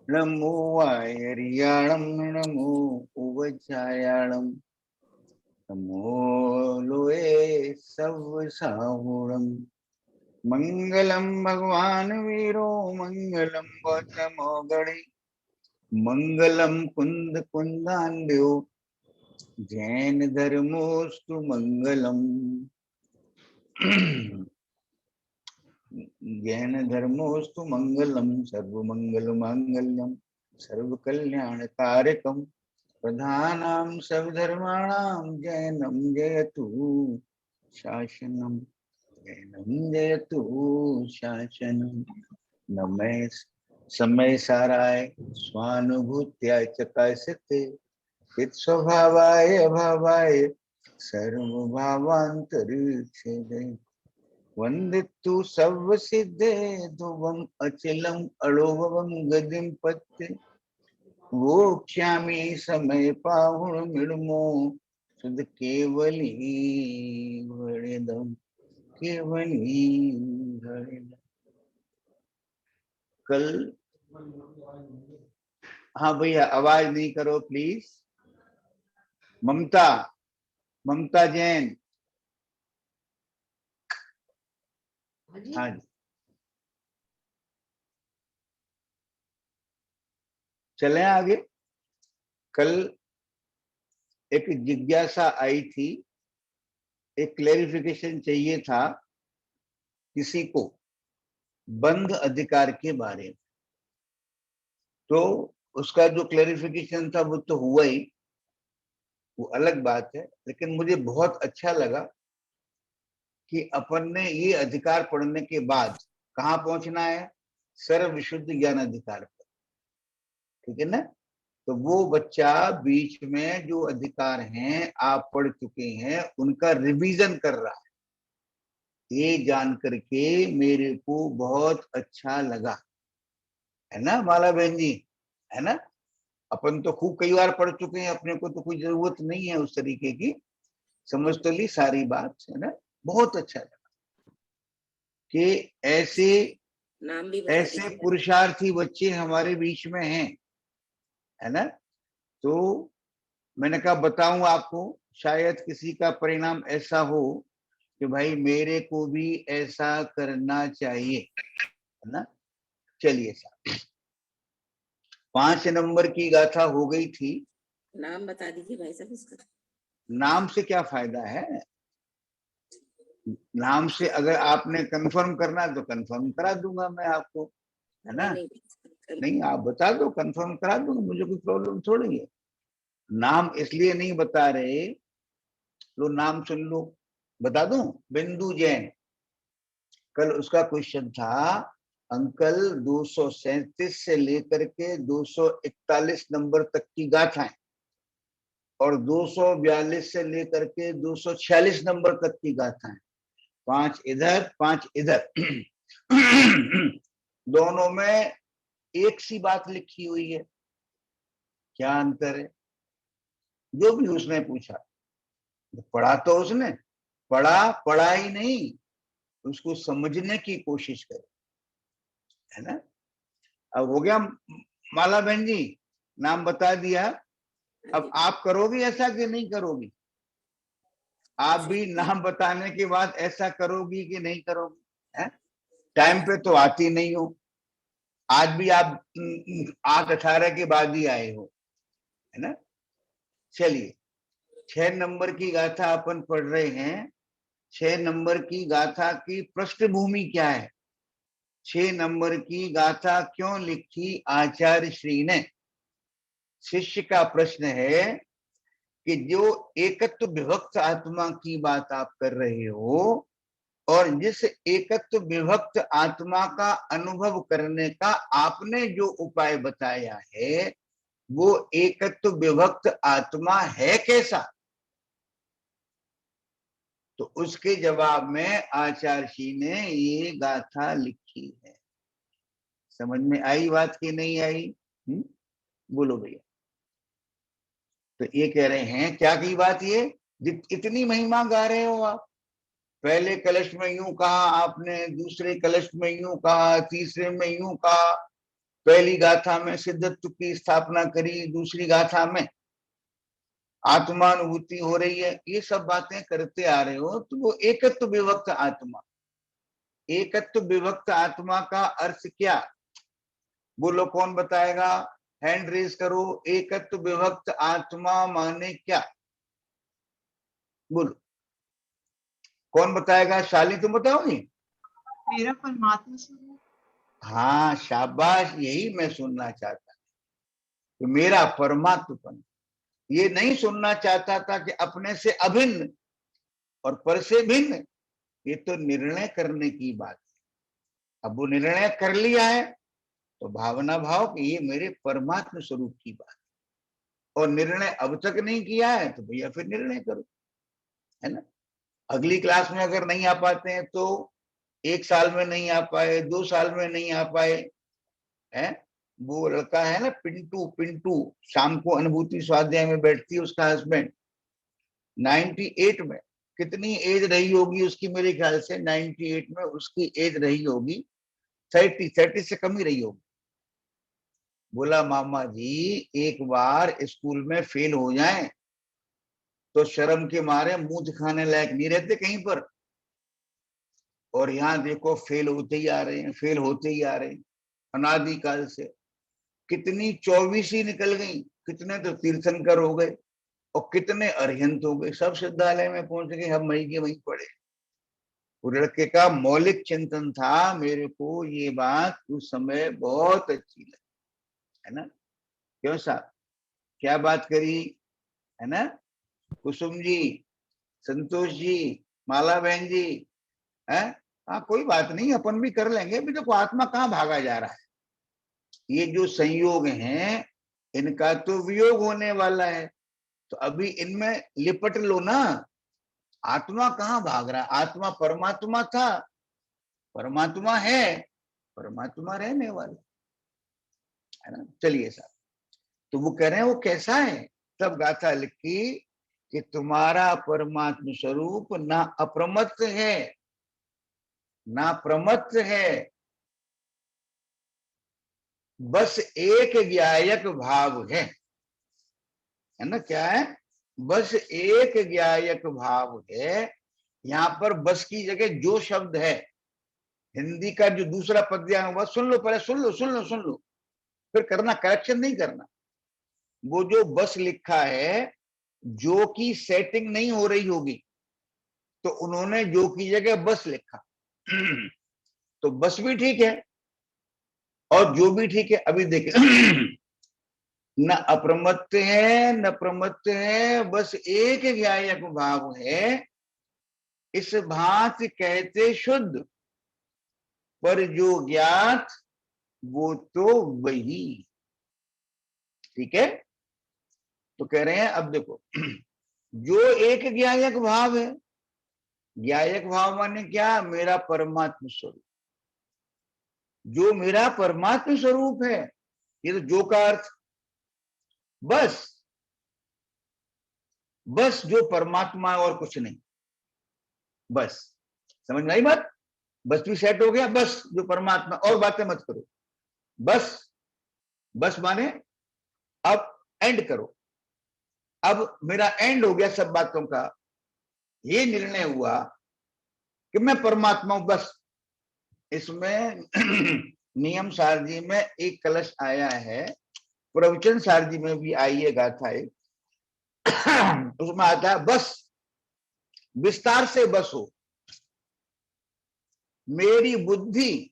नमो वायरियाणं नमो उवचायाणं नमो लोए सव साहुणं मंगलम भगवान वीरो मंगलम गौतमो गणे मंगलम कुंद कुंदान्यो जैन धर्मोस्तु मंगलम। जैन धर्मोस्तु मंगलम सर्व मंगल मांगल्यम सर्व कल्याण कारकम प्रधानां सर्वधर्माणां जैनम जयतु शासनम जैनम जयतु शासनम। नमः समय साराय स्वानुभूत्याय चकाशते चित स्वभावाय अभावाय सर्वभावांतरिक्षे वंदितु सर्व सिद्धे ध्रुवम अचलम अड़ोभवम गदिम पत्ते वोक्ष्यामि समय पाहुण मिड़मो सुध केवली भणिदम केवली भणिदम। कल हाँ भैया आवाज नहीं करो प्लीज। ममता ममता जैन। हाँ जी चलें आगे। कल एक जिज्ञासा आई थी, एक क्लेरिफिकेशन चाहिए था किसी को बंध अधिकार के बारे में। तो उसका जो क्लेरिफिकेशन था वो तो हुआ ही, वो अलग बात है। लेकिन मुझे बहुत अच्छा लगा कि अपन ने ये अधिकार पढ़ने के बाद कहाँ पहुंचना है, सर्व विशुद्ध ज्ञान अधिकार पर। ठीक है ना? तो वो बच्चा बीच में जो अधिकार हैं आप पढ़ चुके हैं उनका रिवीजन कर रहा है। ये जान करके मेरे को बहुत अच्छा लगा, है ना माला बहन जी? है ना? अपन तो खूब कई बार पढ़ चुके हैं, अपने को तो कोई जरूरत नहीं है उस तरीके की। समझ तो ली सारी बात, है ना? बहुत अच्छा लगा कि ऐसे नाम भी बता ऐसे दीजिए। पुरुषार्थी बच्चे हमारे बीच में हैं, है ना? तो मैंने कहा बताऊं आपको, शायद किसी का परिणाम ऐसा हो कि भाई मेरे को भी ऐसा करना चाहिए, है ना? चलिए साहब, 5 नंबर की गाथा हो गई थी। नाम बता दीजिए भाई साहब उसका। नाम से क्या फायदा है? नाम से अगर आपने कंफर्म करना तो कंफर्म करा दूंगा मैं आपको, है ना? नहीं नहीं आप बता दो, कंफर्म करा दूंगा, मुझे कोई प्रॉब्लम थोड़ी है। नाम इसलिए नहीं बता रहे, लो नाम सुन लो, बता दूं। बिंदु जैन, कल उसका क्वेश्चन था अंकल 237 से लेकर के 241 नंबर तक की गाथाएं और 242 से लेकर के 246 नंबर तक की गाथाएं, 5 इधर 5 इधर दोनों में एक सी बात लिखी हुई है। क्या अंतर है? जो भी उसने पूछा, पढ़ा तो उसने, पढ़ा ही नहीं, उसको समझने की कोशिश करे, है ना? अब हो गया माला बहन जी, नाम बता दिया। अब आप करोगी ऐसा कि नहीं करोगी? आप भी नाम बताने के बाद ऐसा करोगी कि नहीं करोगी? है? टाइम पे तो आती नहीं हो, आज भी आप 8:18 के बाद ही आए हो, है ना? चलिए 6 नंबर की गाथा अपन पढ़ रहे हैं। 6 नंबर की गाथा की पृष्ठभूमि क्या है? 6 नंबर की गाथा क्यों लिखी आचार्य श्री ने? शिष्य का प्रश्न है कि जो एकत्व विभक्त आत्मा की बात आप कर रहे हो और जिस एकत्व विभक्त आत्मा का अनुभव करने का आपने जो उपाय बताया है वो एकत्व विभक्त आत्मा है कैसा? तो उसके जवाब में आचार्य जी ने ये गाथा लिखी है। समझ में आई बात की नहीं आई? बोलो भैया। तो ये कह रहे हैं क्या की बात, ये इतनी महिमा गा रहे हो आप, पहले कलश में यूं कहा आपने, दूसरे कलश में यूं कहा, तीसरे में यूं कहा, पहली गाथा में सिद्धत्व की स्थापना करी, दूसरी गाथा में आत्मानुभूति हो रही है, ये सब बातें करते आ रहे हो, तो वो एकत्व विभक्त आत्मा, एकत्व विभक्त आत्मा का अर्थ क्या, बोलो कौन बताएगा, हैंड रेज करो। एकत्व विभक्त आत्मा माने क्या, बोलो कौन बताएगा। शाली तुम बताओगी। मेरा परमात्मा स्वरूप। हाँ शाबाश, यही मैं सुनना चाहता कि मेरा परमात्मपन, ये नहीं सुनना चाहता था कि अपने से अभिन्न और पर से भिन्न, ये तो निर्णय करने की बात है। अब वो निर्णय कर लिया है तो भावना भाव कि ये मेरे परमात्म स्वरूप की बात है, और निर्णय अब तक नहीं किया है तो भैया फिर निर्णय करो, है ना। अगली क्लास में अगर नहीं आ पाते हैं तो 1 साल में नहीं आ पाए, 2 साल में नहीं आ पाए, है। वो लड़का है ना पिंटू, पिंटू शाम को अनुभूति स्वाध्याय में बैठती है उसका हस्बैंड, 98 में, कितनी एज रही होगी उसकी, मेरे ख्याल से 98 में उसकी एज रही होगी 30 से कम ही रही होगी। बोला मामा जी एक बार स्कूल में फेल हो जाए तो शर्म के मारे मुंह दिखाने लायक नहीं रहते कहीं पर, और यहाँ देखो फेल होते ही आ रहे हैं, फेल होते ही आ रहे हैं अनादिकाल से। कितनी 24 ही निकल गई, कितने तो तीर्थंकर हो गए और कितने अरिहंत हो गए, सब सिद्धालय में पहुंच गए, हम वहीं के वहीं पड़े। वो लड़के का मौलिक चिंतन था, मेरे को ये बात उस समय बहुत अच्छी लगी, है ना। क्यों साहब, क्या बात करी, है ना। कुसुम जी, संतोष जी, माला बहन जी, है। हाँ कोई बात नहीं, अपन भी कर लेंगे। अभी देखो आत्मा कहाँ भागा जा रहा है, ये जो संयोग हैं इनका तो वियोग होने वाला है, तो अभी इनमें लिपट लो ना। आत्मा कहाँ भाग रहा है, आत्मा परमात्मा था, परमात्मा है, परमात्मा रहने वाला, है ना। चलिए साहब, तो वो कह रहे हैं वो कैसा है, तब गाथा लिखी कि तुम्हारा परमात्म स्वरूप ना अप्रमत्त है ना प्रमत्त है, बस एक ज्ञायक भाव है ना। क्या है, बस एक ज्ञायक भाव है। यहाँ पर बस की जगह जो शब्द है, हिंदी का जो दूसरा पद्यांग हुआ, सुन लो पहले, सुन लो सुन लो सुन लो, फिर करना, करेक्शन नहीं करना। वो जो बस लिखा है, जो की सेटिंग नहीं हो रही होगी तो उन्होंने जो की जगह बस लिखा तो बस भी ठीक है और जो भी ठीक है। अभी देखिए न अप्रमत्त है न प्रमत्त है, बस एक ज्ञायक भाव है। इस भांति कहते शुद्ध, पर जो ज्ञात वो तो वही, ठीक है। तो कह रहे हैं अब देखो जो एक ज्ञायक भाव है, ज्ञायक भाव माने क्या, मेरा परमात्म स्वरूप, जो मेरा परमात्म स्वरूप है, ये तो जो का अर्थ बस, बस जो परमात्मा और कुछ नहीं, बस समझ में आई बात। बस भी सेट हो गया, बस जो परमात्मा, और बातें मत करो, बस, बस माने अब एंड करो, अब मेरा एंड हो गया सब बातों का। ये निर्णय हुआ कि मैं परमात्मा हूं बस। इसमें नियम सारजी में एक कलश आया है, प्रवचन सारजी में भी आई है गाथा एक उसमें आता है बस, विस्तार से बस हो, मेरी बुद्धि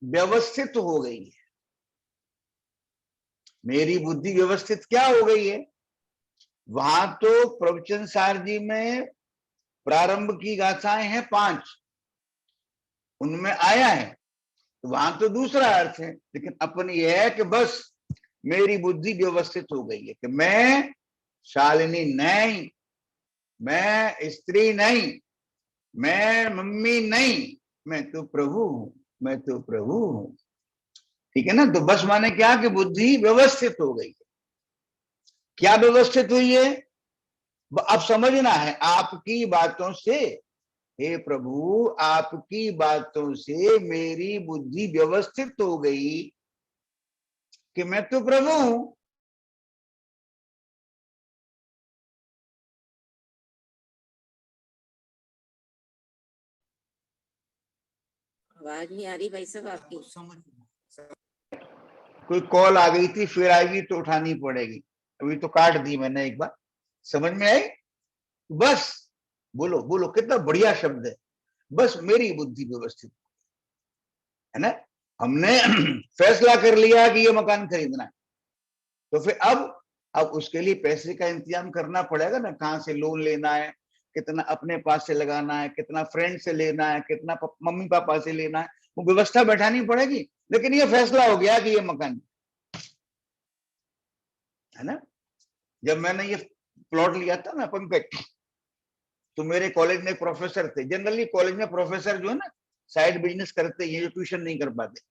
व्यवस्थित हो गई है। मेरी बुद्धि व्यवस्थित क्या हो गई है, वहां तो प्रवचन सारजी में प्रारंभ की गाथाएं हैं 5, उनमें आया है, तो वहां तो दूसरा अर्थ है, लेकिन अपन ये है कि बस मेरी बुद्धि व्यवस्थित हो गई है कि मैं शालिनी नहीं, मैं स्त्री नहीं, मैं मम्मी नहीं, मैं तो प्रभु हूं, मैं तो प्रभु हूं, ठीक है ना। तो बस माने क्या कि बुद्धि व्यवस्थित हो गई है। क्या व्यवस्थित हुई है, अब समझना है आपकी बातों से, हे प्रभु आपकी बातों से मेरी बुद्धि व्यवस्थित हो गई। कि मैं तो प्रभु हूं। आवाज नहीं आ रही भाई साहब आपकी। कोई कॉल आ गई थी, फिर आएगी तो उठानी पड़ेगी। अभी तो काट दी मैंने एक बार। समझ में आई? बस बोलो बोलो, कितना बढ़िया शब्द है, बस मेरी बुद्धि व्यवस्थित है ना। हमने फैसला कर लिया कि ये मकान खरीदना है, तो फिर अब उसके लिए पैसे का इंतजाम करना पड़ेगा ना। कहाँ से लोन लेना है, कितना अपने पास से लगाना है, कितना फ्रेंड से लेना है, कितना मम्मी पापा से लेना है, वो व्यवस्था बैठानी पड़ेगी। लेकिन ये फैसला हो गया कि ये मकान है ना। जब मैंने ये प्लॉट लिया था ना पंकज, तो मेरे कॉलेज में प्रोफेसर थे। जनरली कॉलेज में प्रोफेसर जो है ना, साइड बिजनेस करते हैं, जो ट्यूशन नहीं कर पाते।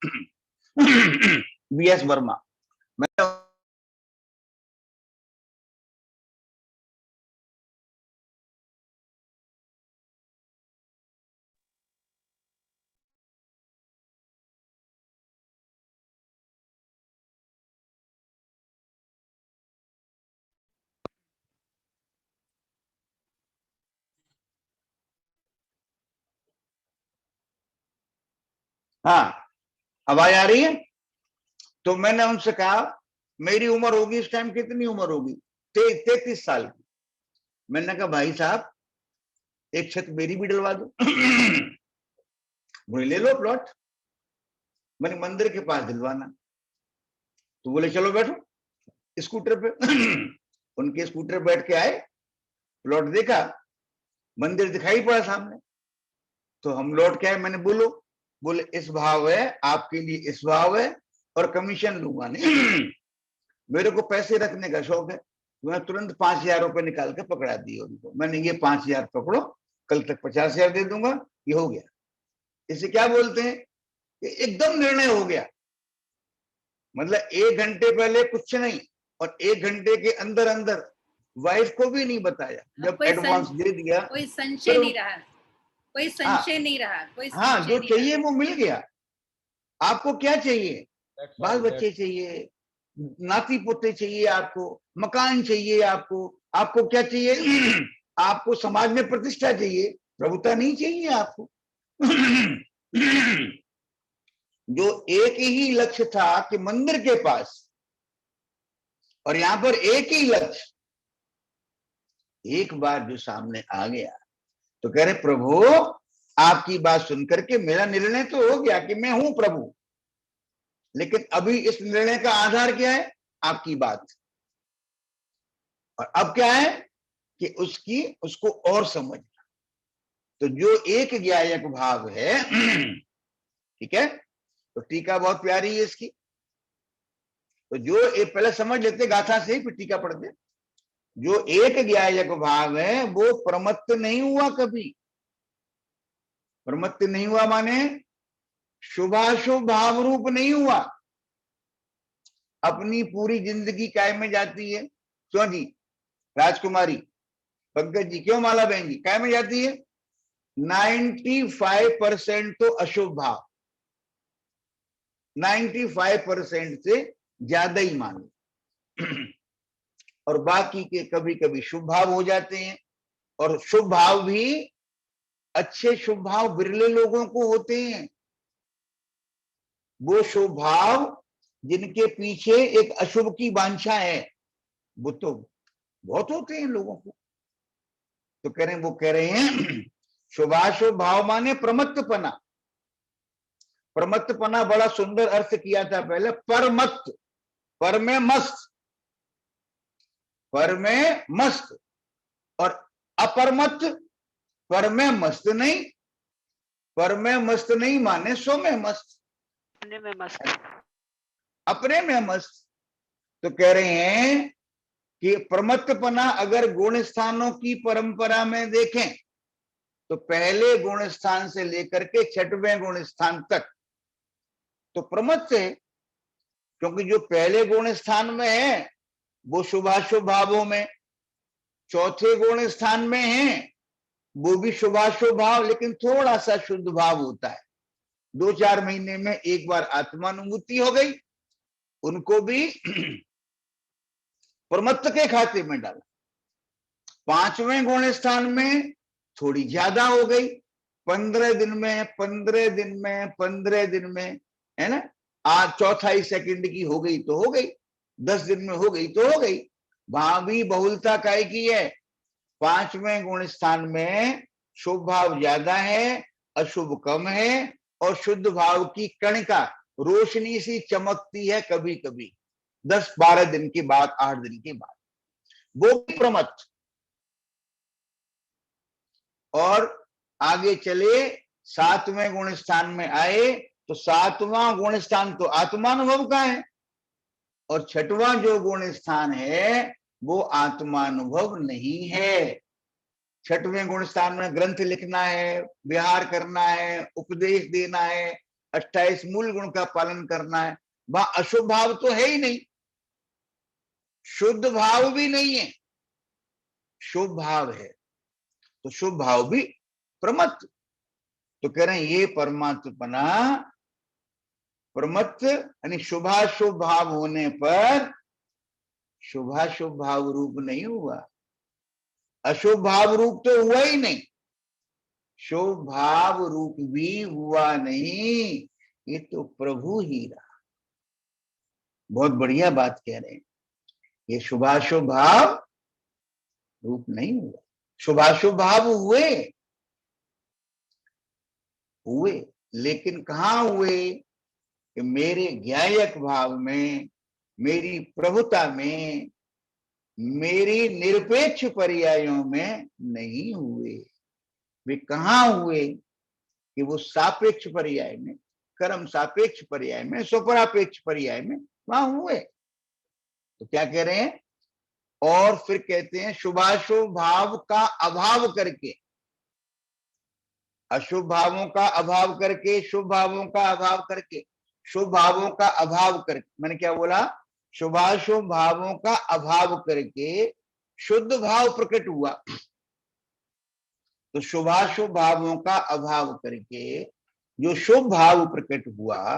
बीएस वर्मा, मैं हाँ, आवाज आ रही है? तो मैंने उनसे कहा, मेरी उम्र होगी इस टाइम, कितनी उम्र होगी? 33 साल की। मैंने कहा भाई साहब, एक छत मेरी भी डलवा दो। बोले ले लो प्लॉट। मैंने मंदिर के पास दिलवाना। तो बोले चलो बैठो स्कूटर पे। उनके स्कूटर बैठ के आए, प्लॉट देखा, मंदिर दिखाई पड़ा सामने। तो हम लौट के आए, मैंने बोले इस भाव है, आपके लिए इस भाव है, और कमीशन लूंगा नहीं। मेरे को पैसे रखने का शौक है। तो मैं तुरंत 5,000 रुपए निकाल के पकड़ा दिए उनको। मैंने ये 5,000 पकड़ो, कल तक 50,000 दे दूंगा, ये हो गया। इसे क्या बोलते हैं? एकदम निर्णय हो गया। मतलब 1 घंटे पहले कुछ नहीं, और 1 घंटे के अंदर अंदर वाइफ को भी नहीं बताया, जब एडवांस दे दिया। कोई संशय नहीं रहा, कोई संशय हाँ, नहीं रहा, कोई हाँ, जो चाहिए वो मिल गया। आपको क्या चाहिए? बाल बच्चे चाहिए, नाती पोते चाहिए, आपको मकान चाहिए, आपको क्या चाहिए? आपको समाज में प्रतिष्ठा चाहिए, प्रभुता नहीं चाहिए आपको। जो एक ही लक्ष्य था कि मंदिर के पास, और यहां पर एक ही लक्ष्य, एक बार जो सामने आ गया, तो कह रहे प्रभु आपकी बात सुनकर के मेरा निर्णय तो हो गया कि मैं हूं प्रभु, लेकिन अभी इस निर्णय का आधार क्या है? आपकी बात। और अब क्या है कि उसको और समझना। तो जो एक ज्ञायक भाव है, ठीक है, तो टीका बहुत प्यारी है इसकी। तो जो एक पहले समझ लेते गाथा से ही, फिर टीका पढ़ते। जो एक ज्ञायक भाव है वो प्रमत्त नहीं हुआ कभी। प्रमत्त नहीं हुआ माने शुभाशुभ भाव रूप नहीं हुआ। अपनी पूरी जिंदगी काय में जाती है? क्यों जी राजकुमारी, पंकज जी, क्यों माला बहन जी, काय में जाती है? 95% तो अशुभ भाव, 95% से ज्यादा ही मान लो। और बाकी के कभी कभी शुभ भाव हो जाते हैं। और शुभ भाव भी अच्छे शुभ भाव बिरले लोगों को होते हैं। वो शुभ भाव जिनके पीछे एक अशुभ की वांछा है, वो तो बहुत होते हैं लोगों को। तो वो कह रहे हैं शुभाशुभ भाव माने प्रमत्तपना। प्रमत्तपना बड़ा सुंदर अर्थ किया था पहले, परमत्त, पर में मस्त, पर में मस्त, और अपरमत्त, पर में मस्त नहीं। पर में मस्त नहीं माने सो में मस्त, अपने में मस्त, अपने में मस्त। तो कह रहे हैं कि प्रमत्तपना अगर गुण स्थानों की परंपरा में देखें, तो पहले गुण स्थान से लेकर के 6वें गुण स्थान तक तो प्रमत्त है। क्योंकि जो पहले गुण स्थान में है वो शुभाशुभ भावों में, चौथे गुण स्थान में है वो भी शुभाशुभ भाव, लेकिन थोड़ा सा शुद्ध भाव होता है। 2-4 महीने में एक बार आत्मानुभूति हो गई, उनको भी प्रमत्त के खाते में डाला। 5वें गुण स्थान में थोड़ी ज्यादा हो गई, 15 दिन में 15 दिन में 15 दिन में, है ना। आज 4 सेकंड की हो गई तो हो गई, 10 दिन में हो गई तो हो गई। वहां भी बहुलता काय की है। 5वें गुण स्थान में शुभ भाव ज्यादा है, अशुभ कम है, और शुद्ध भाव की कणिका रोशनी सी चमकती है कभी कभी 10-12 दिन के बाद, 8 दिन के बाद, वो भी प्रमत्त। और आगे चले 7वें गुण स्थान में आए तो 7वां गुण स्थान तो आत्मानुभव का है, और 6वां जो गुण स्थान है वो आत्मानुभव नहीं है। 6वें गुण स्थान में ग्रंथ लिखना है, विहार करना है, उपदेश देना है, 28 मूल गुण का पालन करना है। वहां अशुभ भाव तो है ही नहीं, शुद्ध भाव भी नहीं है, शुभ भाव है, तो शुभ भाव भी प्रमत्त। तो कह रहे हैं ये परमात्मपना प्रमत्त यानी शुभाशुभ भाव होने पर शुभाशुभ भाव रूप नहीं हुआ, अशुभ भाव रूप तो हुआ ही नहीं, शुभ भाव रूप भी हुआ नहीं, ये तो प्रभु ही रहा। बहुत बढ़िया बात कह रहे हैं, ये शुभाशुभ भाव रूप नहीं हुआ। शुभाशुभ भाव हुए हुए, लेकिन कहाँ हुए कि मेरे ज्ञायक भाव में, मेरी प्रभुता में, मेरी निरपेक्ष पर्यायों में नहीं हुए। वे कहाँ हुए कि वो सापेक्ष पर्याय में, कर्म सापेक्ष पर्याय में, स्वपरापेक्ष पर्याय में वहां हुए। तो क्या कह रहे हैं, और फिर कहते हैं शुभाशुभ भाव का अभाव करके, अशुभ भावों का अभाव करके, शुभ भावों का अभाव करके, शुभ भावों का अभाव करके, मैंने क्या बोला, शुभाशुभ भावों का अभाव करके शुद्ध भाव प्रकट हुआ। तो शुभाशुभ भावों का अभाव करके जो शुभ भाव प्रकट हुआ,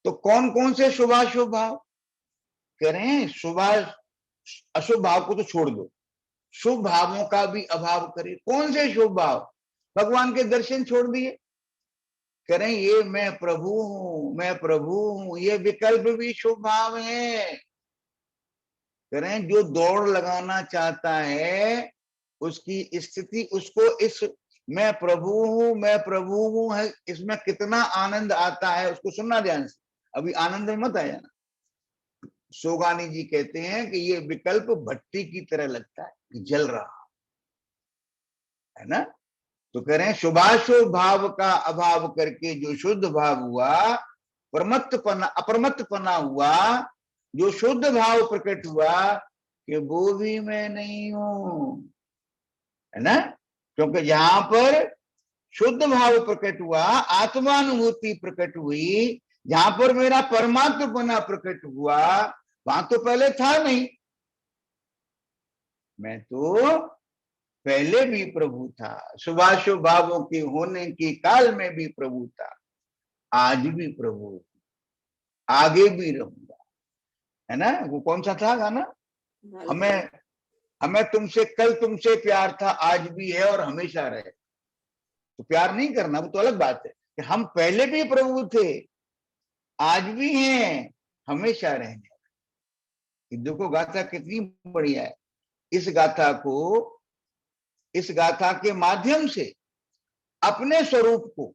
तो कौन कौन से शुभाशुभ भाव कह रहे हैं, अशुभ भाव को तो छोड़ दो, शुभ भावों का भी अभाव करे। कौन से शुभ भाव, भगवान के दर्शन छोड़ दिए, कह रहे हैं ये मैं प्रभु हूं, मैं प्रभु हूं, ये विकल्प भी शुभ भाव है। कह रहे हैं जो दौड़ लगाना चाहता है उसकी स्थिति, उसको इस मैं प्रभु हूं, मैं प्रभु हूं है, इसमें कितना आनंद आता है उसको सुनना ध्यान से, अभी आनंद में मत आ जाना। सोगानी जी कहते हैं कि ये विकल्प भट्टी की तरह लगता है कि जल रहा है ना। तो कह रहे हैं शुभाशुभ भाव का अभाव करके जो शुद्ध भाव हुआ, प्रमत्तपना अप्रमत्तपना हुआ, जो शुद्ध भाव प्रकट हुआ कि वो भी मैं नहीं हूं, है ना। क्योंकि जहां पर शुद्ध भाव प्रकट हुआ, आत्मानुभूति प्रकट हुई, जहां पर मेरा परमात्मपना प्रकट हुआ, वहां तो पहले था नहीं। मैं तो पहले भी प्रभु था, शुभाशुभ भावों के होने के काल में भी प्रभु था, आज भी प्रभु, आगे भी रहूंगा, है ना। वो कौन सा था गाना, हमें तुमसे कल तुमसे प्यार था, आज भी है और हमेशा रहे। तो प्यार नहीं करना वो तो अलग बात है, कि हम पहले भी प्रभु थे, आज भी हैं, हमेशा रहेंगे। देखो गाथा कितनी बढ़िया है। इस गाथा के माध्यम से अपने स्वरूप को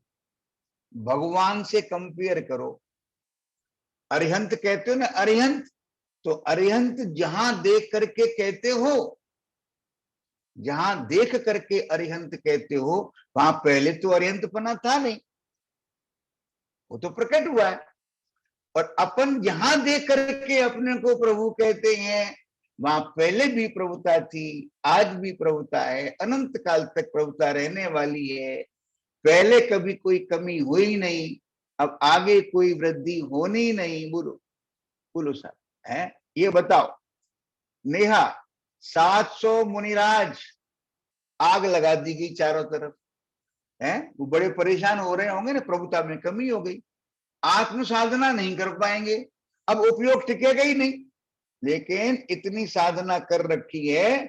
भगवान से कंपेयर करो। अरिहंत कहते हो ना, अरिहंत, तो अरिहंत जहां देख करके कहते हो, जहां देख करके अरिहंत कहते हो, वहां पहले तो अरिहंतपना था नहीं, वो तो प्रकट हुआ है। और अपन जहां देख करके अपने को प्रभु कहते हैं, वहां पहले भी प्रभुता थी, आज भी प्रभुता है, अनंत काल तक प्रभुता रहने वाली है। पहले कभी कोई कमी हुई नहीं, अब आगे कोई वृद्धि होनी नहीं। बोलो बोलो साहब, है ये बताओ। नेहा 700 मुनिराज आग लगा दी गई चारों तरफ, है वो बड़े परेशान हो रहे होंगे ना, प्रभुता में कमी हो गई, आत्म साधना नहीं कर पाएंगे, अब उपयोग टिकेगा ही नहीं। लेकिन इतनी साधना कर रखी है,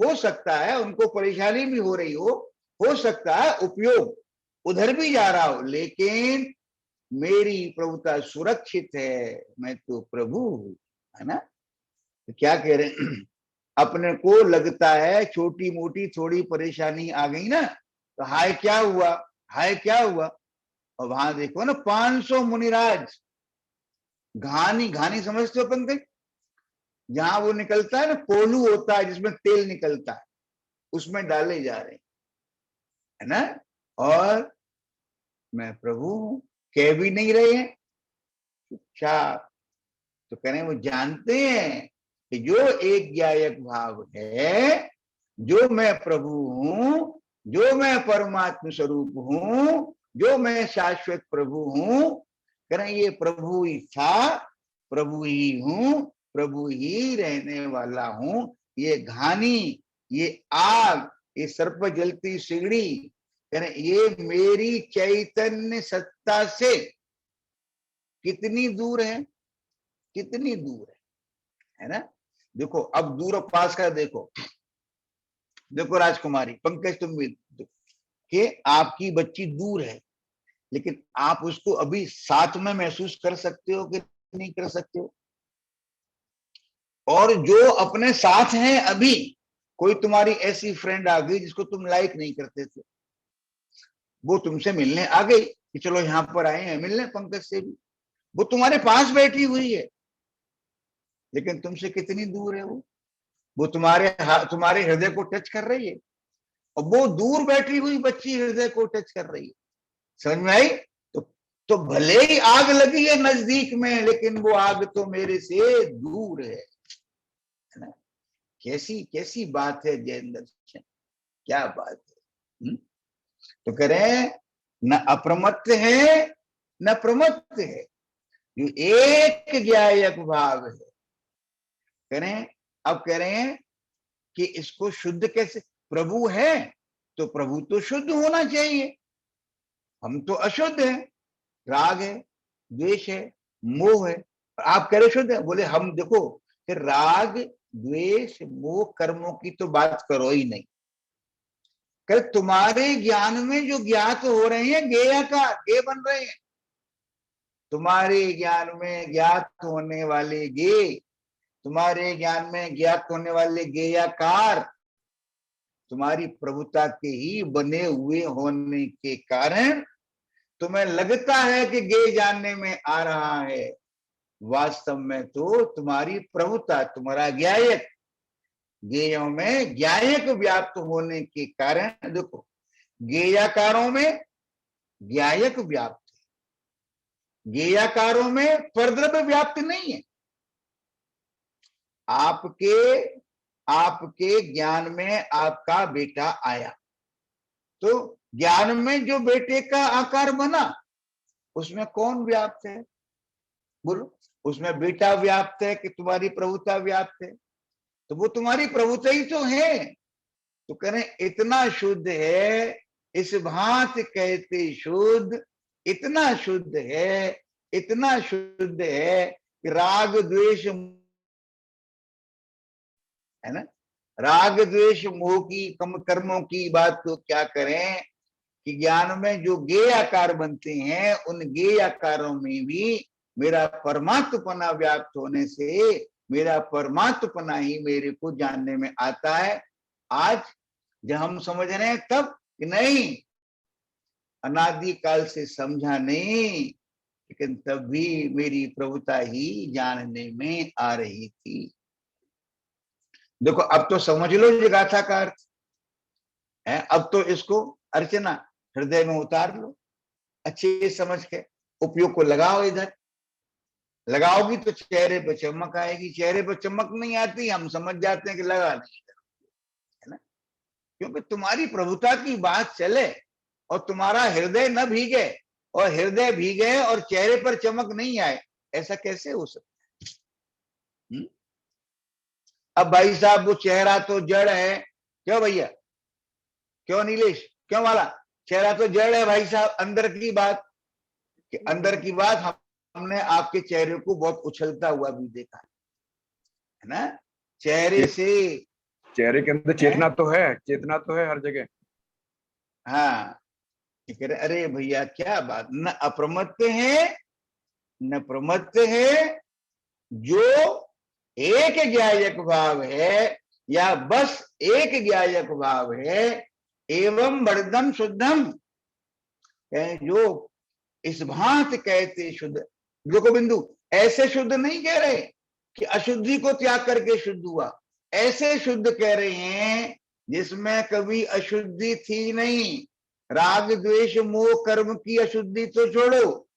हो सकता है उनको परेशानी भी हो रही हो सकता है उपयोग उधर भी जा रहा हो, लेकिन मेरी प्रभुता सुरक्षित है, मैं तो प्रभु हूं, है ना। तो क्या कह रहे हैं, अपने को लगता है छोटी मोटी थोड़ी परेशानी आ गई ना, तो हाय क्या हुआ, हाय क्या हुआ। और वहां देखो ना 500 मुनिराज, घानी घानी समझते हो पंकज, जहां वो निकलता है ना, कोलू होता है जिसमें तेल निकलता है, उसमें डाले जा रहे हैं, है ना। और मैं प्रभु हूं कह भी नहीं रहे हैं, चुपचाप। तो कह रहे हैं वो जानते हैं कि जो एक ज्ञायक भाव है, जो मैं प्रभु हूं, जो मैं परमात्म स्वरूप हूं, जो मैं शाश्वत प्रभु हूं, कह रहे हैं ये प्रभु ही था, प्रभु ही हूं, प्रभु ही रहने वाला हूं। ये घानी, ये आग, ये सर्प जलती सिगड़ी, कह रहे ये मेरी चैतन्य सत्ता से कितनी दूर है, कितनी दूर है ना। देखो अब दूर और पास का देखो, देखो राजकुमारी पंकज तुम भी कि आपकी बच्ची दूर है, लेकिन आप उसको अभी साथ में महसूस कर सकते हो कि नहीं कर सकते हो। और जो अपने साथ हैं अभी, कोई तुम्हारी ऐसी फ्रेंड आ गई जिसको तुम लाइक नहीं करते थे, वो तुमसे मिलने आ गई कि चलो यहाँ पर आए हैं मिलने पंकज से भी, वो तुम्हारे पास बैठी हुई है, लेकिन तुमसे कितनी दूर है वो तुम्हारे हृदय को टच कर रही है, और वो दूर बैठी हुई बच्ची हृदय को टच कर रही है। समझ में आई। तो भले ही आग लगी है नजदीक में, लेकिन वो आग तो मेरे से दूर है ना। कैसी कैसी बात है जयेंद्र, क्या बात है। तो कह रहे हैं न अप्रमत्त है न प्रमत्त है, एक ज्ञायक भाव है। कह रहे हैं, अब कह रहे हैं कि इसको शुद्ध कैसे, प्रभु है तो प्रभु तो शुद्ध होना चाहिए, हम तो अशुद्ध हैं, राग है, द्वेष है, मोह है, आप कह रहे शुद्ध है। बोले हम देखो कि राग द्वेष मोह कर्मों की तो बात करो ही नहीं, कर तुम्हारे ज्ञान में जो ज्ञात हो रहे हैं गेयाकार, गे बन रहे हैं, तुम्हारे ज्ञान में ज्ञात होने वाले गे, तुम्हारे ज्ञान में ज्ञात होने वाले गेयाकार तुम्हारी प्रभुता के ही बने हुए होने के कारण तुम्हें लगता है कि गे जानने में आ रहा है, वास्तव में तो तुम्हारी प्रभुता, तुम्हारा ज्ञायक, गेयों में ज्ञायक व्याप्त होने के कारण, देखो गेयाकारों में ज्ञायक व्याप्त है, गेयाकारों में परद्रव्य व्याप्त नहीं है। आपके ज्ञान में आपका बेटा आया, तो ज्ञान में जो बेटे का आकार बना उसमें कौन व्याप्त है, बोलो। उसमें बेटा व्याप्त है कि तुम्हारी प्रभुता व्याप्त है, तो वो तुम्हारी प्रभुता ही तो है। तो करें इतना शुद्ध है, इस भांति कहते शुद्ध, इतना शुद्ध है, इतना शुद्ध है कि राग द्वेष, है ना, राग द्वेष मोह की कर्मों की बात तो क्या करें कि ज्ञान में जो गेय आकार बनते हैं, उन गेय आकारों में भी मेरा परमात्मपना व्याप्त होने से मेरा परमात्मपना ही मेरे को जानने में आता है। आज जब हम समझ रहे हैं तब कि नहीं, अनादि काल से समझा नहीं, लेकिन तब भी मेरी प्रभुता ही जानने में आ रही थी। देखो अब तो समझ लो ये गाथा का अर्थ है, अब तो इसको अर्चना हृदय में उतार लो, अच्छे समझ के उपयोग को लगाओ, इधर लगाओगी तो चेहरे पर चमक आएगी, चेहरे पर चमक नहीं आती हम समझ जाते हैं कि लगा नहीं, है ना। क्योंकि तुम्हारी प्रभुता की बात चले और तुम्हारा हृदय न भीगे, और हृदय भीगे और चेहरे पर चमक नहीं आए, ऐसा कैसे हो सकता है। अब भाई साहब वो चेहरा तो जड़ है, क्यों भैया, क्यों नीलेश, क्यों वाला, चेहरा तो जड़ है भाई साहब, अंदर की बात, कि अंदर की बात हमने आपके चेहरे को बहुत उछलता हुआ भी देखा है ना, चेहरे से। चेहरे के अंदर चेतना तो है, चेतना तो है हर जगह। हाँ, कह रहे अरे भैया क्या बात, न अप्रमत्त है न प्रमत्त है, जो एक ज्ञायक भाव है या बस एक ज्ञायक भाव है, एवं वर्धम शुद्धम, जो इस भांति कहते शुद्ध। देखो बिंदु, ऐसे शुद्ध नहीं कह रहे कि अशुद्धि को त्याग करके शुद्ध हुआ, ऐसे शुद्ध कह रहे हैं जिसमें कभी अशुद्धि थी नहीं। राग द्वेष मोह कर्म की अशुद्धि तो छोड़ो,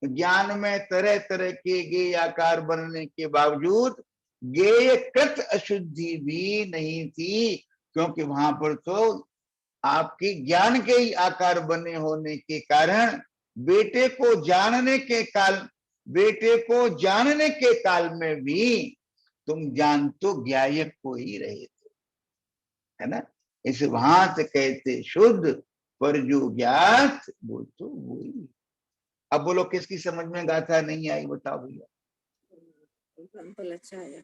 ज्ञान में तरह तरह के गेय आकार बनने के बावजूद गेय कृत अशुद्धि भी नहीं थी, क्योंकि वहां पर तो आपके ज्ञान के ही आकार बने होने के कारण बेटे को जानने के काल में भी तुम जान तो ज्ञायक को ही रहे थे, है ना। इस भांत कहते शुद्ध, पर जो ज्ञात वो तो वही। अब बोलो किसकी समझ में गाथा नहीं आई, बताओ भैया। एग्जाम्पल अच्छा है।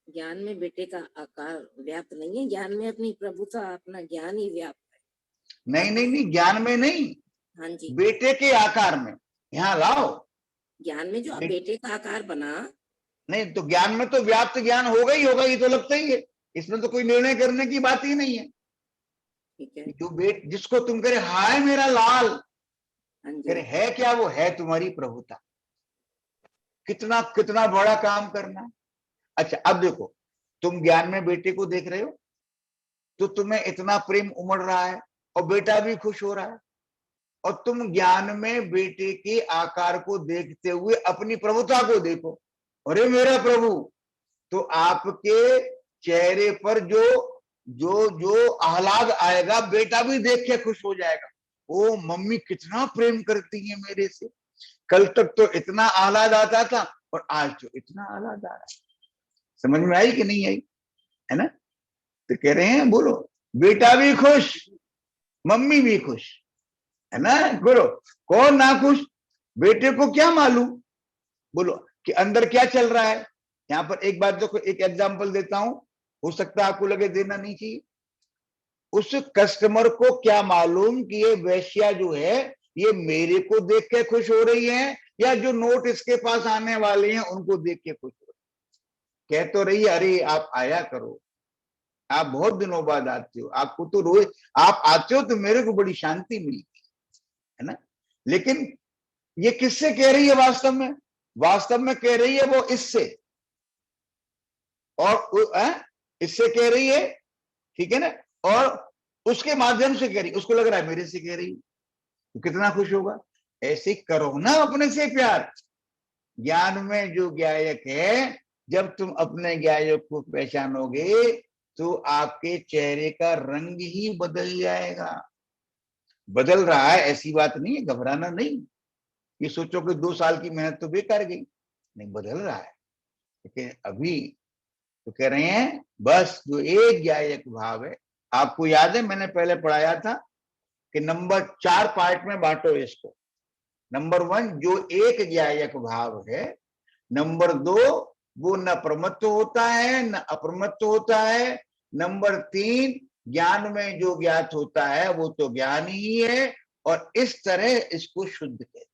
ज्ञान में बेटे का आकार व्याप्त नहीं है, ज्ञान में अपनी प्रभुता, अपना ज्ञान ही व्याप्त है। नहीं नहीं नहीं, ज्ञान में नहीं, हाँ जी, बेटे के आकार में। यहाँ लाओ, ज्ञान में जो बेटे का आकार बना, नहीं तो ज्ञान में तो व्याप्त ज्ञान होगा ही होगा, ये तो लगता ही है, इसमें तो कोई निर्णय करने की बात ही नहीं है। ठीक है, जो जिसको तुम कह रहे हाय मेरा लाल, हाँ कह जी, रहे है क्या, वो है तुम्हारी प्रभुता। कितना कितना बड़ा काम करना है। अच्छा अब देखो, तुम ज्ञान में बेटे को देख रहे हो तो तुम्हें इतना प्रेम उमड़ रहा है और बेटा भी खुश हो रहा है, और तुम ज्ञान में बेटे के आकार को देखते हुए अपनी प्रभुता को देखो, अरे मेरा प्रभु, तो आपके चेहरे पर जो जो जो आह्लाद आएगा, बेटा भी देख के खुश हो जाएगा। ओ मम्मी कितना प्रेम करती है मेरे से, कल तक तो इतना आह्लाद आता था और आज तो इतना आह्लाद आ रहा है। समझ में आई कि नहीं आई, है ना। तो कह रहे हैं बोलो, बेटा भी खुश, मम्मी भी खुश, है ना। बोलो कौन ना खुश, बेटे को क्या मालूम, बोलो कि अंदर क्या चल रहा है। यहाँ पर एक बात देखो, एक एग्जांपल देता हूं, हो सकता है आपको लगे देना नहीं चाहिए। उस कस्टमर को क्या मालूम कि ये वेश्या जो है ये मेरे को देख के खुश हो रही है, या जो नोट इसके पास आने वाले हैं उनको देख के खुश हो रही है। कह तो रही है अरे आप आया करो, आप बहुत दिनों बाद आते हो, आपको तो रोज आप आते हो तो मेरे को बड़ी शांति मिलती है ना। लेकिन ये किससे कह रही है, वास्तव में कह रही है वो इससे, और इससे कह रही है, ठीक है ना, और उसके माध्यम से कह रही, उसको लग रहा है मेरे से कह रही, तो कितना खुश होगा। ऐसे करो ना अपने से प्यार। ज्ञान में जो ज्ञायक है, जब तुम अपने ज्ञायक को पहचानोगे तो आपके चेहरे का रंग ही बदल जाएगा। बदल रहा है ऐसी बात नहीं है, घबराना नहीं, ये सोचो कि 2 साल की मेहनत तो बेकार गई, नहीं बदल रहा है। लेकिन अभी तो कह रहे हैं बस जो एक ज्ञायक भाव है, आपको याद है मैंने पहले पढ़ाया था कि नंबर 4 पार्ट में बांटो इसको। नंबर 1 जो एक ज्ञायक भाव है, नंबर 2 वो न प्रमत्त होता है न अप्रमत्त होता है, नंबर 3 ज्ञान में जो ज्ञात होता है वो तो ज्ञान ही है, और इस तरह इसको शुद्ध कहते हैं।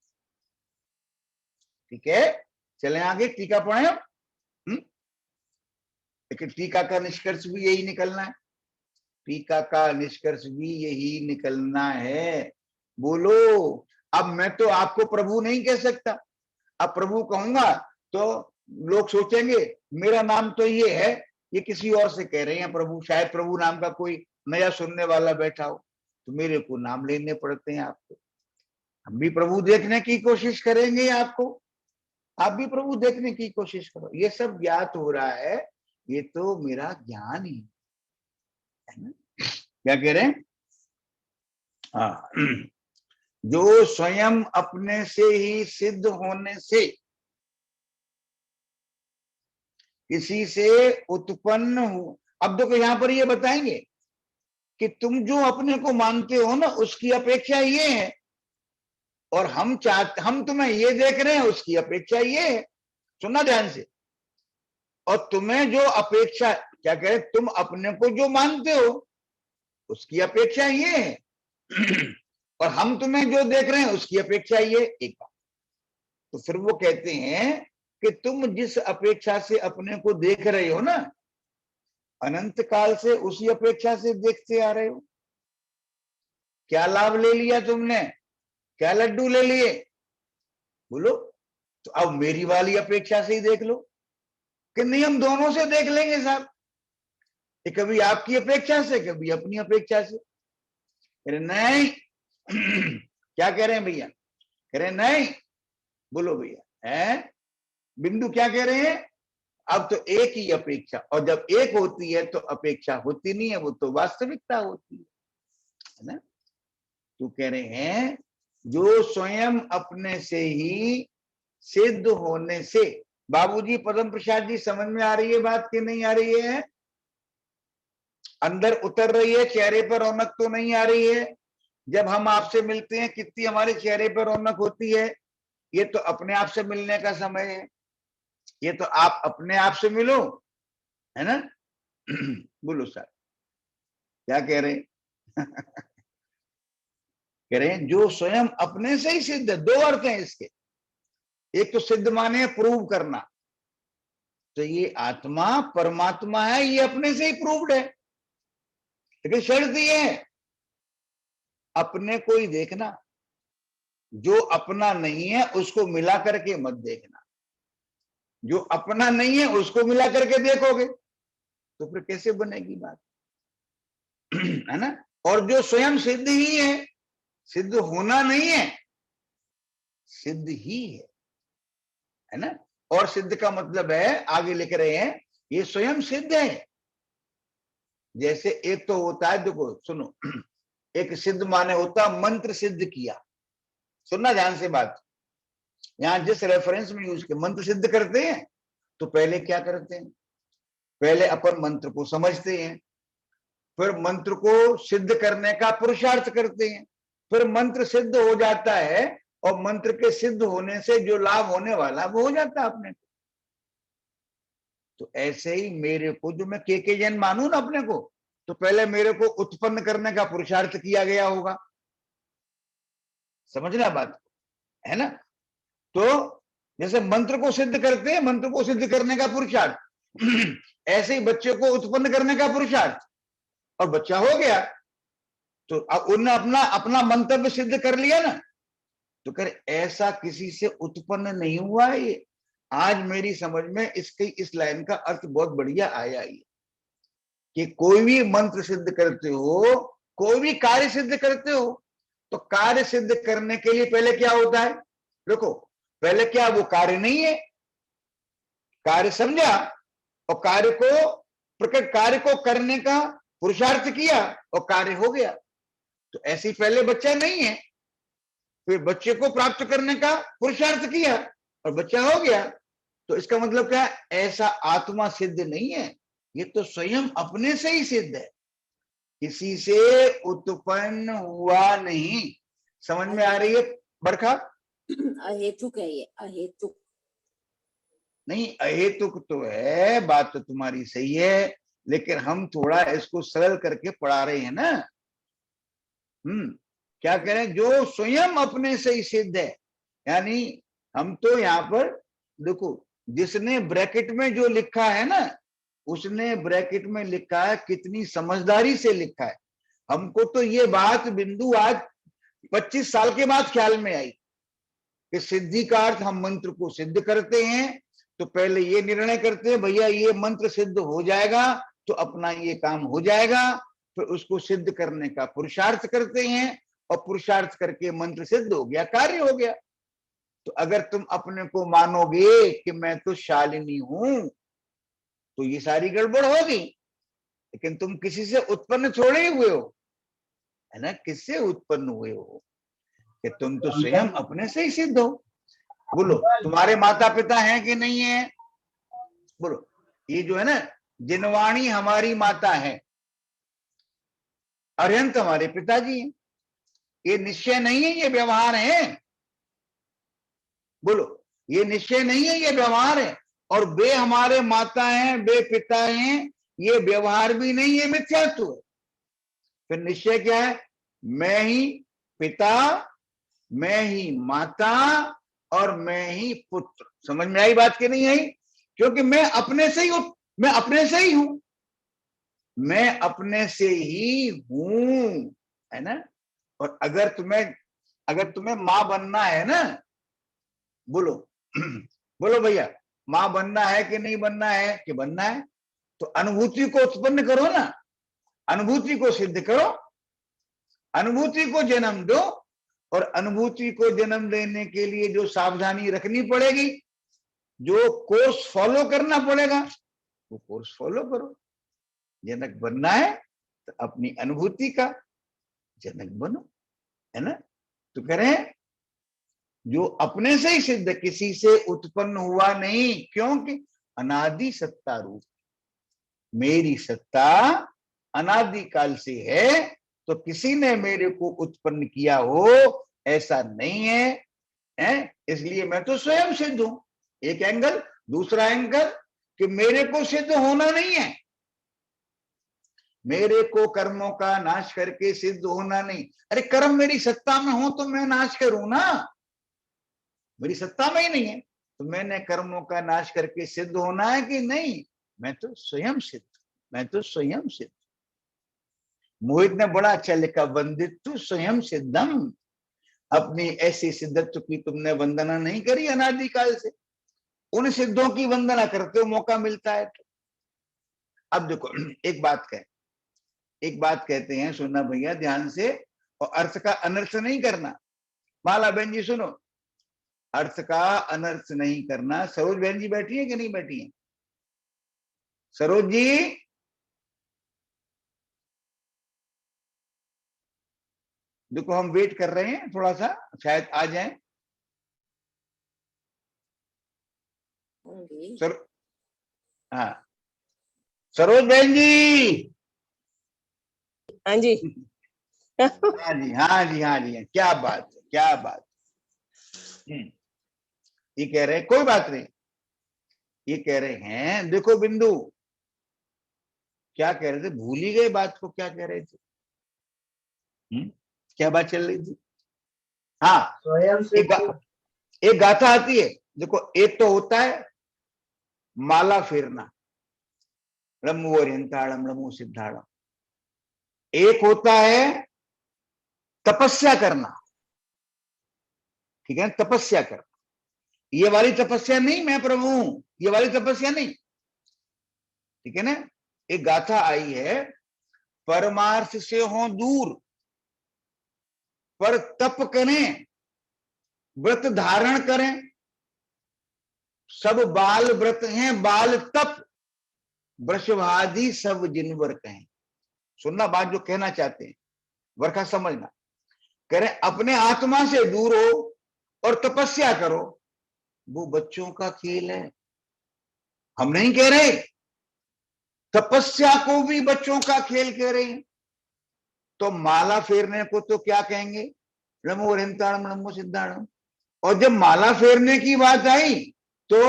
ठीक है, चलें आगे, टीका पढ़े। लेकिन टीका का निष्कर्ष भी यही निकलना है, टीका का निष्कर्ष भी यही निकलना है। बोलो, अब मैं तो आपको प्रभु नहीं कह सकता, अब प्रभु कहूंगा तो लोग सोचेंगे मेरा नाम तो ये है, ये किसी और से कह रहे हैं प्रभु, शायद प्रभु नाम का कोई नया सुनने वाला बैठा हो, तो मेरे को नाम लेने पड़ते हैं आपको। हम भी प्रभु देखने की कोशिश करेंगे आपको, आप भी प्रभु देखने की कोशिश करो। ये सब ज्ञात हो रहा है, ये तो मेरा ज्ञान ही है ना। क्या कह रहे हैं, हाँ, जो स्वयं अपने से ही सिद्ध होने से किसी से उत्पन्न हो। अब देखो यहां पर ये बताएंगे कि तुम जो अपने को मानते हो ना, उसकी अपेक्षा ये है और हम तुम्हें ये देख रहे हैं, उसकी अपेक्षा ये है। सुनना ध्यान से। और तुम्हें जो अपेक्षा, क्या कह रहे, तुम अपने को जो मानते हो उसकी अपेक्षा ये है और हम तुम्हें जो देख रहे हैं उसकी अपेक्षा ये। एक बात तो फिर वो कहते हैं कि तुम जिस अपेक्षा से अपने को देख रहे हो ना, अनंत काल से उसी अपेक्षा से देखते आ रहे हो। क्या लाभ ले लिया तुमने, क्या लड्डू ले लिए, बोलो। तो अब मेरी वाली अपेक्षा से ही देख लो कि नहीं, हम दोनों से देख लेंगे साहब, कभी आपकी अपेक्षा से, कभी अपनी अपेक्षा से। कह रहे नहीं क्या कह रहे हैं भैया, कह रहे नहीं, बोलो भैया है बिंदु, क्या कह रहे हैं, अब तो एक ही अपेक्षा, और जब एक होती है तो अपेक्षा होती नहीं है, वो तो वास्तविकता होती है ना। तो कह रहे हैं जो स्वयं अपने से ही सिद्ध होने से। बाबूजी, पद्म प्रसाद जी, समझ में आ रही है बात कि नहीं आ रही है? अंदर उतर रही है? चेहरे पर रौनक तो नहीं आ रही है? जब हम आपसे मिलते हैं कितनी हमारे चेहरे पर रौनक होती है। ये तो अपने आप से मिलने का समय है, ये तो आप अपने आप से मिलो, है ना बोलो सर, क्या कह रहे कह रहे हैं जो स्वयं अपने से ही सिद्ध है। दो अर्थ हैं इसके, एक तो सिद्ध माने प्रूव करना, तो ये आत्मा परमात्मा है, ये अपने से ही प्रूव्ड है, लेकिन शर्त ये है अपने को ही देखना, जो अपना नहीं है उसको मिला करके मत देखना। जो अपना नहीं है उसको मिला करके देखोगे तो फिर कैसे बनेगी बात है ना। और जो स्वयं सिद्ध ही है, सिद्ध होना नहीं है, सिद्ध ही है ना। और सिद्ध का मतलब है, आगे लिख रहे हैं, ये स्वयं सिद्ध है। जैसे एक तो होता है, देखो सुनो, एक सिद्ध माने होता मंत्र सिद्ध किया। सुनना ध्यान से बात, यहां जिस रेफरेंस में यूज किया, मंत्र सिद्ध करते हैं तो पहले क्या करते हैं, पहले अपन मंत्र को समझते हैं, फिर मंत्र को सिद्ध करने का पुरुषार्थ करते हैं, फिर मंत्र सिद्ध हो जाता है और मंत्र के सिद्ध होने से जो लाभ होने वाला वो हो जाता है अपने को। तो ऐसे ही मेरे को, जो मैं के जैन मानू ना अपने को, तो पहले मेरे को उत्पन्न करने का पुरुषार्थ किया गया होगा, समझना बात है ना। तो जैसे मंत्र को सिद्ध करते हैं, मंत्र को सिद्ध करने का पुरुषार्थ ऐसे ही बच्चे को उत्पन्न करने का पुरुषार्थ, और बच्चा हो गया तो उन्होंने अपना अपना मंतव्य सिद्ध कर लिया ना। तो कर ऐसा किसी से उत्पन्न नहीं हुआ है ये। आज मेरी समझ में इसकी इस लाइन का अर्थ बहुत बढ़िया आया ही, कि कोई भी मंत्र सिद्ध करते हो, कोई भी कार्य सिद्ध करते हो, तो कार्य सिद्ध करने के लिए पहले क्या होता है, देखो पहले क्या, वो कार्य नहीं है, कार्य समझा और कार्य को प्रकट, कार्य को करने का पुरुषार्थ किया और कार्य हो गया। तो ऐसे पहले बच्चा नहीं है, फिर बच्चे को प्राप्त करने का पुरुषार्थ किया और बच्चा हो गया। तो इसका मतलब क्या है, ऐसा आत्मा सिद्ध नहीं है, ये तो स्वयं अपने से ही सिद्ध है, किसी से उत्पन्न हुआ नहीं। समझ में आ रही है बरखा? अहेतुक है ये, अहेतुक नहीं, अहेतुक तो है, बात तो तुम्हारी सही है, लेकिन हम थोड़ा इसको सरल करके पढ़ा रहे हैं ना। क्या कह रहे हैं, जो स्वयं अपने से ही सिद्ध है, यानी हम तो यहाँ पर देखो, जिसने ब्रैकेट में जो लिखा है ना, उसने ब्रैकेट में लिखा है, कितनी समझदारी से लिखा है। हमको तो ये बात बिंदु आज 25 साल के बाद ख्याल में आई कि सिद्धि का अर्थ, हम मंत्र को सिद्ध करते हैं तो पहले ये निर्णय करते हैं भैया ये मंत्र सिद्ध हो जाएगा तो अपना ये काम हो जाएगा, फिर उसको सिद्ध करने का पुरुषार्थ करते हैं और पुरुषार्थ करके मंत्र सिद्ध हो गया, कार्य हो गया। तो अगर तुम अपने को मानोगे कि मैं तो शालिनी हूं तो ये सारी गड़बड़ होगी, लेकिन तुम किसी से उत्पन्न थोड़े ही हुए हो, है ना। किससे उत्पन्न हुए हो, कि तुम तो स्वयं अपने से ही सिद्ध हो। बोलो, तुम्हारे माता पिता हैं कि नहीं है? बोलो, ये जो है ना, जिनवाणी हमारी माता है, अरिहंत हमारे पिताजी हैं। ये निश्चय नहीं है, ये व्यवहार है, बोलो, ये निश्चय नहीं है, ये व्यवहार है। और वे हमारे माता हैं, वे पिता हैं, ये व्यवहार भी नहीं है, मिथ्यात्व है। फिर निश्चय क्या है? मैं ही पिता, मैं ही माता और मैं ही पुत्र। समझ में आई बात कि नहीं आई? क्योंकि मैं अपने से ही हूं, मैं अपने से ही हूं, मैं अपने से ही हूं, है ना। और अगर तुम्हें मां बनना है ना, बोलो बोलो भैया, मां बनना है कि नहीं बनना है? कि बनना है, तो अनुभूति को उत्पन्न करो ना, अनुभूति को सिद्ध करो, अनुभूति को जन्म दो। और अनुभूति को जन्म देने के लिए जो सावधानी रखनी पड़ेगी, जो कोर्स फॉलो करना पड़ेगा, वो कोर्स फॉलो करो। जनक बनना है तो अपनी अनुभूति का जनक बनो, है ना। तो कह रहे हैं जो अपने से ही सिद्ध, किसी से उत्पन्न हुआ नहीं, क्योंकि अनादि सत्ता रूप, मेरी सत्ता अनादि काल से है, तो किसी ने मेरे को उत्पन्न किया हो ऐसा नहीं है, इसलिए मैं तो स्वयं सिद्ध हूं। एक एंगल। दूसरा एंगल कि मेरे को सिद्ध होना नहीं है, मेरे को कर्मों का नाश करके सिद्ध होना नहीं। अरे कर्म मेरी सत्ता में हो तो मैं नाश करूं ना, मेरी सत्ता में ही नहीं है, तो मैंने कर्मों का नाश करके सिद्ध होना है कि नहीं? मैं तो स्वयं सिद्ध, मैं तो स्वयं सिद्ध। मोहित ने बड़ा अच्छा लिखा, वंदितु स्वयं सिद्धम। अपनी ऐसी सिद्धत्व की तुमने वंदना नहीं करी अनादिकाल से, उन सिद्धों की वंदना करते हो मौका मिलता है तो। अब देखो, एक बात कहते हैं, सुनना भैया ध्यान से, और अर्थ का अनर्थ नहीं करना। माला बहन जी सुनो, अर्थ का अनर्थ नहीं करना। सरोज बहन जी बैठी है कि नहीं बैठी है? सरोज जी, देखो हम वेट कर रहे हैं थोड़ा सा, शायद आ जाएं। सर, हाँ सरोज बहन जी। हाँ जी। हाँ जी, हाँ जी, हाँ जी, क्या बात है, क्या बात। ये कह रहे हैं, कोई बात नहीं, ये कह रहे हैं, देखो बिंदु क्या कह रहे थे, भूल ही गए बात को, क्या कह रहे थे? क्या बात चल रही थी? हाँ, एक गाथा आती है, देखो एक तो होता है माला फेरना, लम्बू ओरियंताड़म लम्बू सिद्धाड़म। एक होता है तपस्या करना, ठीक है, तपस्या करना। ये वाली तपस्या नहीं मैं प्रभु हूं, ये वाली तपस्या नहीं, ठीक है ना। एक गाथा आई है, परमार्थ से हो दूर पर तप करें, व्रत धारण करें, सब बाल व्रत हैं बाल तप, वृषभादि सब जिनवर कहें। सुनना बात जो कहना चाहते हैं, वर्षा समझना। कह रहे अपने आत्मा से दूर हो और तपस्या करो, वो बच्चों का खेल है। हम नहीं कह रहे, तपस्या को भी बच्चों का खेल कह रहे हैं। तो माला फेरने को तो क्या कहेंगे? नमो हरिंताणम नमो सिद्धाणम। और जब माला फेरने की बात आई तो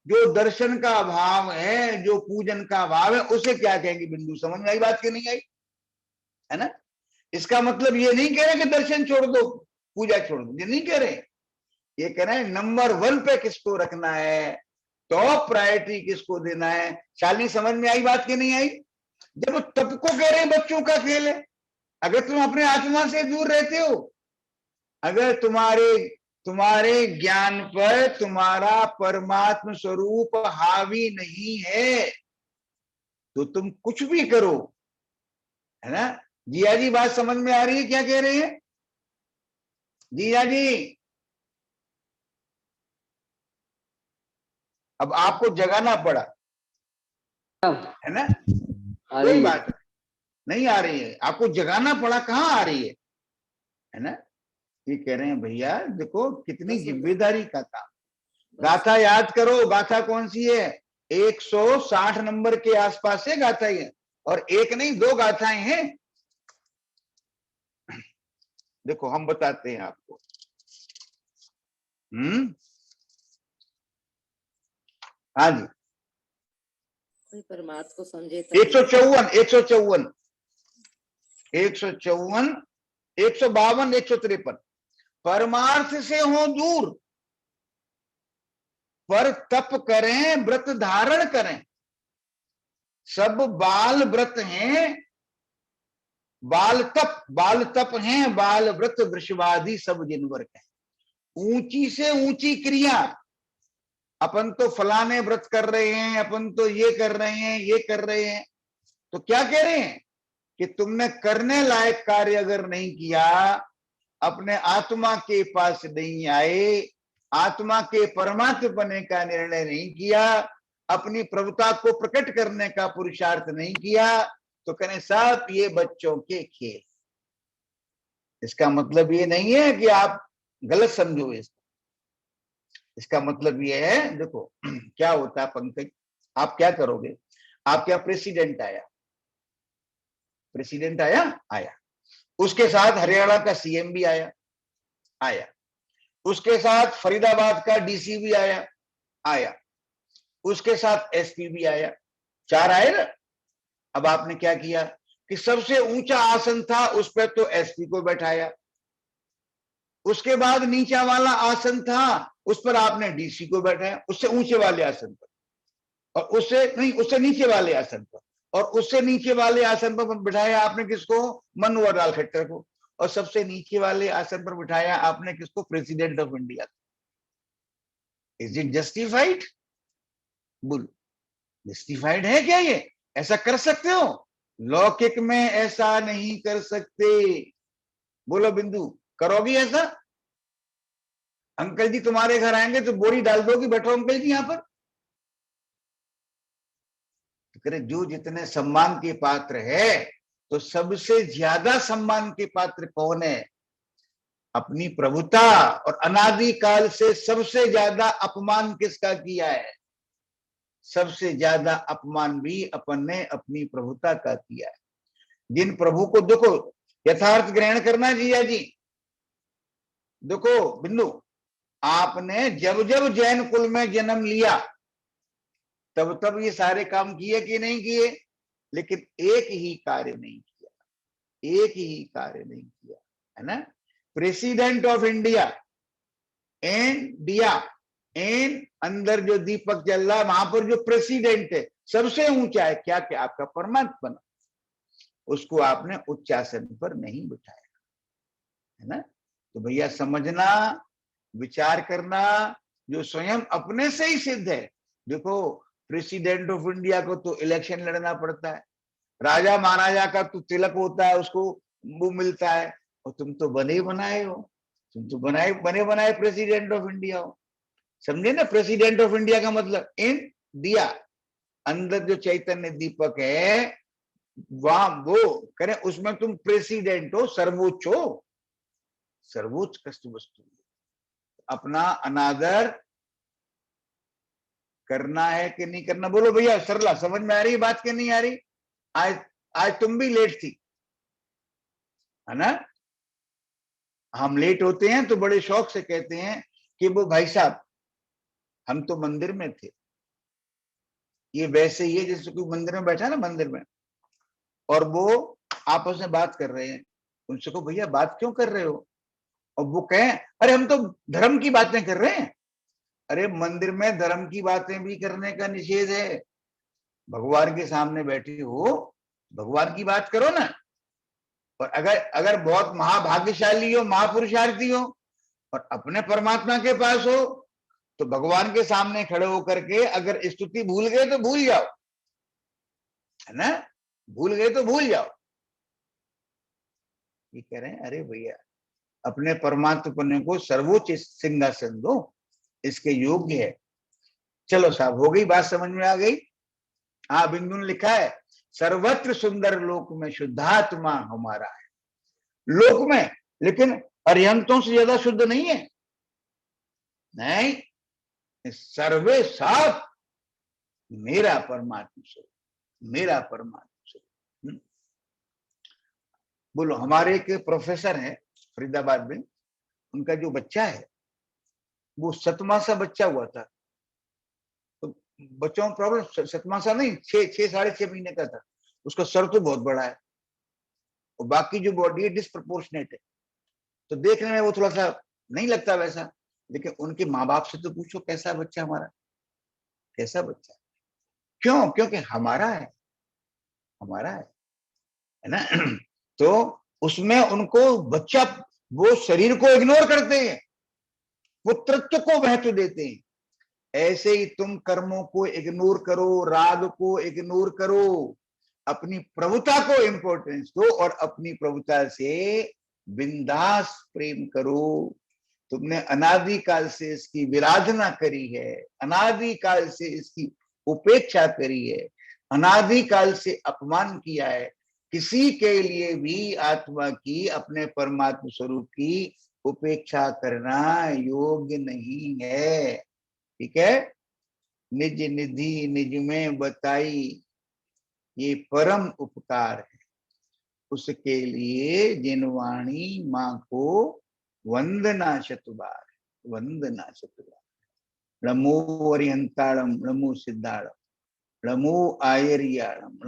जो दर्शन का भाव है, जो पूजन का भाव है, उसे क्या कहेंगे? बिंदु समझ में आई बात की नहीं आई? है ना। इसका मतलब ये नहीं कह रहे कि दर्शन छोड़ दो, पूजा छोड़ दो, ये नहीं कह रहे। ये कह रहे हैं नंबर 1 पे किसको रखना है, टॉप प्रायोरिटी किसको देना है। शालिनी समझ में आई बात की नहीं आई? जब तप को कह रहे हैं बच्चों का खेल है, अगर तुम अपने आत्मा से दूर रहते हो, अगर तुम्हारे ज्ञान पर तुम्हारा परमात्म स्वरूप हावी नहीं है तो तुम कुछ भी करो, है ना। जिया जी बात समझ में आ रही है क्या कह रहे हैं? जिया जी, अब आपको जगाना पड़ा, है ना। कोई बात नहीं आ रही है, आपको जगाना पड़ा, कहाँ आ रही है ना। ये कह रहे हैं भैया देखो कितनी जिम्मेदारी का काम। गाथा याद करो, गाथा कौन सी है? 160 नंबर के आसपास से गाथा है, और एक नहीं 2 गाथाएं हैं। देखो हम बताते हैं आपको। हाँ जी, कोई परमात्मा को समझे 154, 154, 154, 152, 153। परमार्थ से हो दूर, पर तप करें, व्रत धारण करें। सब बाल व्रत हैं, बाल तप हैं, बाल व्रत वृषभादि सब जिनवर के। ऊंची से ऊंची क्रिया, अपन तो फलाने व्रत कर रहे हैं, अपन तो ये कर रहे हैं, ये कर रहे हैं, तो क्या कह रहे हैं कि तुमने करने लायक कार्य अगर नहीं किया, अपने आत्मा के पास नहीं आए, आत्मा के परमात्मा बनने का निर्णय नहीं किया, अपनी प्रभुता को प्रकट करने का पुरुषार्थ नहीं किया, तो कहने सब ये बच्चों के खेल। इसका मतलब ये नहीं है कि आप गलत समझो इसका मतलब ये है, देखो क्या होता है पंकज, आप क्या करोगे, आपके यहाँ प्रेसिडेंट आया, उसके साथ हरियाणा का सीएम भी आया, उसके साथ फरीदाबाद का डीसी भी आया, उसके साथ एसपी भी आया, 4 आए ना। अब आपने क्या किया कि सबसे ऊंचा आसन था उस पर तो एसपी को बैठाया, उसके बाद नीचा वाला आसन था उस पर आपने डीसी को बैठाया, उससे ऊंचे वाले आसन पर, और उससे नीचे वाले आसन पर, और उससे नीचे वाले आसन पर बिठाया आपने किसको, मनोहर लाल खट्टर को, और सबसे नीचे वाले आसन पर बिठाया आपने किसको, president of India. Is it justified? बोलो, जस्टिफाइड है क्या ये? ऐसा कर सकते हो? लौकिक में ऐसा नहीं कर सकते। बोलो बिंदु, करोगी ऐसा? अंकल जी तुम्हारे घर आएंगे तो बोरी डाल दोगी, बैठो अंकल जी यहाँ पर। करे जो जितने सम्मान के पात्र है, तो सबसे ज्यादा सम्मान के पात्र कौन है? अपनी प्रभुता। और अनादि काल से सबसे ज्यादा अपमान किसका किया है? सबसे ज्यादा अपमान भी अपन ने अपनी प्रभुता का किया है। जिन प्रभु को, देखो यथार्थ ग्रहण करना जिया जी, देखो बिंदु, आपने जब जब जैन कुल में जन्म लिया तब तब ये सारे काम किए कि नहीं किए? लेकिन एक ही कार्य नहीं किया, है ना? प्रेसिडेंट ऑफ इंडिया एंड दिया एंड अंदर जो दीपक जल रहा है वहां पर जो प्रेसिडेंट है सबसे ऊंचा है, क्या क्या आपका परमात्मा, उसको आपने उच्चासन पर नहीं बिठाया, है ना? तो भैया समझना, विचार करना, जो स्वयं अपने से ही सिद्ध है। देखो प्रेसिडेंट ऑफ इंडिया को तो इलेक्शन लड़ना पड़ता है, राजा महाराजा का तो तिलक होता है, उसको वो मिलता है, और तुम तो बने बनाए हो, तुम तो बने बनाए प्रेसिडेंट ऑफ इंडिया हो। समझे ना? प्रेसिडेंट ऑफ इंडिया का मतलब इन दिया, अंदर जो चैतन्य दीपक है वहां वो करें, उसमें तुम प्रेसिडेंट हो, सर्वोच्च हो, सर्वोच्च कष्ट वस्तु। अपना अनादर करना है कि नहीं करना? बोलो भैया, सरला समझ में आ रही बात कि नहीं आ रही? आज तुम भी लेट थी, है ना? हम लेट होते हैं तो बड़े शौक से कहते हैं कि वो भाई साहब हम तो मंदिर में थे। ये वैसे ही है जैसे कोई मंदिर में बैठा ना, मंदिर में, और वो आपस में बात कर रहे हैं, उनसे कहो भैया बात क्यों कर रहे हो? और वो कहें अरे हम तो धर्म की बातें कर रहे हैं। अरे मंदिर में धर्म की बातें भी करने का निषेध है। भगवान के सामने बैठे हो, भगवान की बात करो ना। और अगर बहुत महाभाग्यशाली हो, महापुरुषार्थी हो, और अपने परमात्मा के पास हो, तो भगवान के सामने खड़े होकर के अगर स्तुति भूल गए तो भूल जाओ, है ना? भूल गए तो भूल जाओ। ये कह रहे हैं अरे भैया अपने परमात्मा को सर्वोच्च सिंहासन दो, इसके योग्य है। चलो साहब, हो गई बात, समझ में आ गई? हाँ, बिंदु ने लिखा है सर्वत्र सुंदर लोक में शुद्धात्मा हमारा है। लोक में, लेकिन अरिहंतों से ज्यादा शुद्ध नहीं है, नहीं, सर्वे साफ मेरा परमात्मा स्वरूप, मेरा परमात्मा स्वरूप। बोलो, हमारे एक प्रोफेसर है फरीदाबाद में, उनका जो बच्चा है वो 7वां सा बच्चा हुआ था, तो बच्चों में प्रॉब्लम 7 माह नहीं, 6 साढ़े 6 महीने का था, उसका सर तो बहुत बड़ा है और बाकी जो बॉडी है डिस्प्रपोर्शनेट है, तो देखने में वो थोड़ा सा नहीं लगता वैसा, लेकिन उनके माँ बाप से तो पूछो कैसा बच्चा हमारा, कैसा बच्चा। क्यों? क्योंकि हमारा है ना। तो उसमें उनको बच्चा, वो शरीर को इग्नोर करते हैं, वो तत्व को महत्व देते हैं। ऐसे ही तुम कर्मों को इग्नोर करो, राग को इग्नोर करो, अपनी प्रभुता को इंपॉर्टेंस दो और अपनी प्रभुता से बिंदास प्रेम करो। तुमने अनादि काल से इसकी विराधना करी है, अनादि काल से इसकी उपेक्षा करी है, अनादि काल से अपमान किया है। किसी के लिए भी आत्मा की अपने परमात्मा स्वरूप की उपेक्षा करना योग्य नहीं है। ठीक है। निज निधि निज में बताई, ये परम उपकार है। उसके लिए जिनवाणी माँ को वंदना शतबार, वंदना शतबार। नमो अरिहंताड़म, नमो सिद्धाड़म, नमो आयरियाड़म।